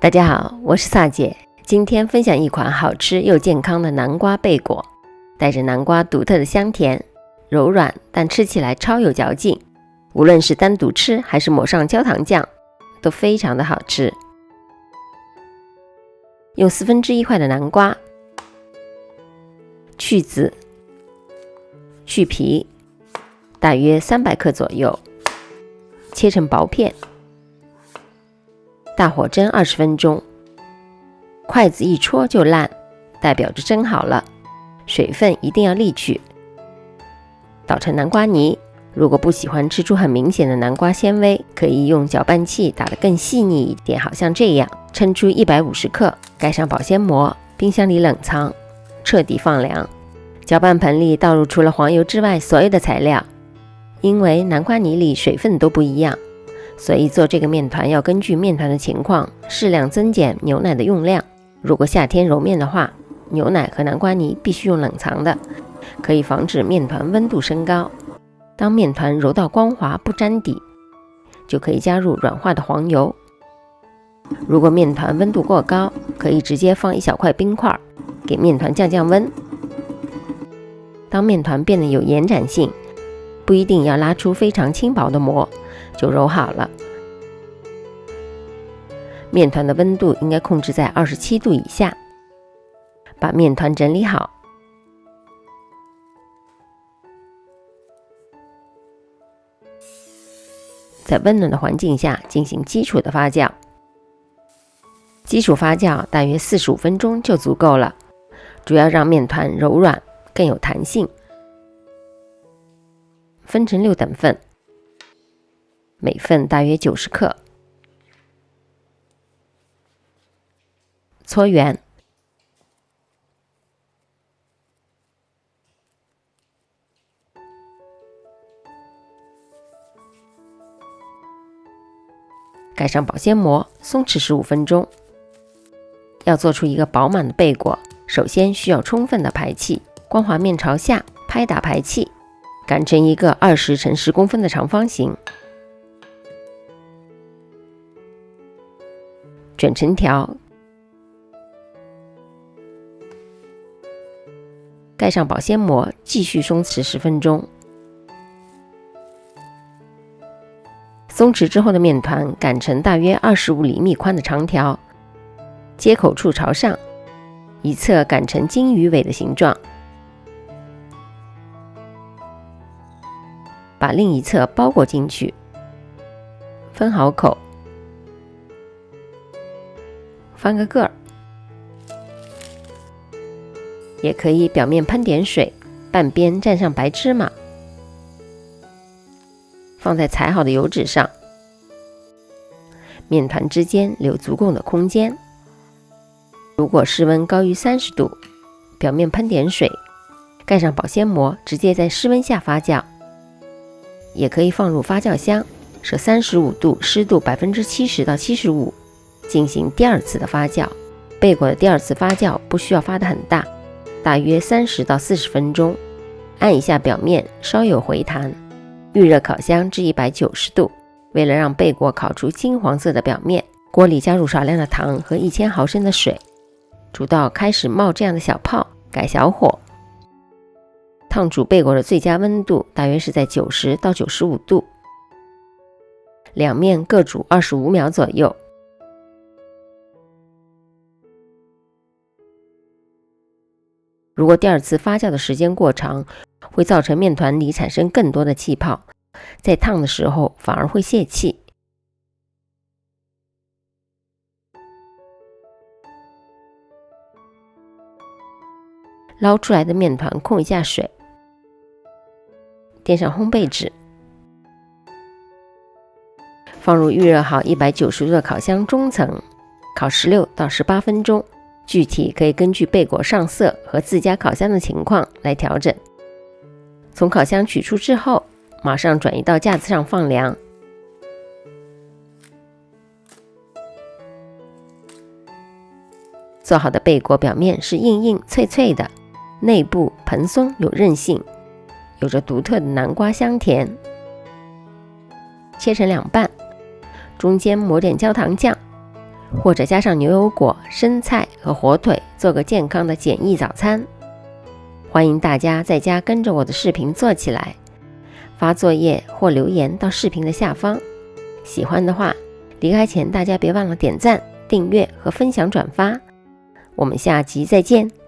大家好，我是萨姐，今天分享一款好吃又健康的南瓜贝果，带着南瓜独特的香甜，柔软但吃起来超有嚼劲，无论是单独吃还是抹上焦糖酱，都非常的好吃。用1/4块的南瓜，去籽、去皮，大约300克左右，切成薄片，大火蒸20分钟，筷子一戳就烂，代表着蒸好了，水分一定要沥去。捣成南瓜泥，如果不喜欢吃出很明显的南瓜纤维，可以用搅拌器打得更细腻一点，好像这样。称出150克，盖上保鲜膜，冰箱里冷藏，彻底放凉。搅拌盆里倒入除了黄油之外所有的材料，因为南瓜泥里水分都不一样，所以做这个面团要根据面团的情况适量增减牛奶的用量。如果夏天揉面的话，牛奶和南瓜泥必须用冷藏的，可以防止面团温度升高。当面团揉到光滑不粘底，就可以加入软化的黄油。如果面团温度过高，可以直接放1小块冰块，给面团降温。当面团变得有延展性，不一定要拉出非常轻薄的膜，就揉好了。面团的温度应该控制在27度以下。把面团整理好，在温暖的环境下进行基础的发酵。基础发酵大约45分钟就足够了，主要让面团柔软更有弹性。分成6等份，每份大约90克。搓圆，盖上保鲜膜，松弛15分钟。要做出一个饱满的贝果，首先需要充分的排气，光滑面朝下，拍打排气，擀成一个20乘10公分的长方形，卷成条，盖上保鲜膜，继续松弛10分钟。松弛之后的面团擀成大约25厘米宽的长条，接口处朝上，一侧擀成金鱼尾的形状，把另一侧包裹进去，分好口，翻个个儿，也可以表面喷点水，半边蘸上白芝麻，放在裁好的油纸上，面团之间留足够的空间。如果室温高于30度，表面喷点水，盖上保鲜膜，直接在室温下发酵。也可以放入发酵箱，设35度，湿度70%到75%，进行第二次的发酵。贝果的第二次发酵不需要发得很大，大约30到40分钟，按一下表面，稍有回弹。预热烤箱至190度。为了让贝果烤出金黄色的表面，锅里加入少量的糖和1000毫升的水，煮到开始冒这样的小泡，改小火。烫煮贝果的最佳温度大约是在90到95度，两面各煮25秒左右。如果第二次发酵的时间过长，会造成面团里产生更多的气泡，在烫的时候反而会泄气。捞出来的面团控一下水，垫上烘焙纸，放入预热好190度的烤箱中层，烤16到18分钟。具体可以根据贝果上色和自家烤箱的情况来调整。从烤箱取出之后，马上转移到架子上放凉。做好的贝果表面是硬硬脆脆的，内部蓬松有韧性，有着独特的南瓜香甜。切成2半，中间抹点焦糖酱，或者加上牛油果、生菜和火腿，做个健康的简易早餐。欢迎大家在家跟着我的视频做起来，发作业或留言到视频的下方。喜欢的话，离开前大家别忘了点赞、订阅和分享转发。我们下集再见。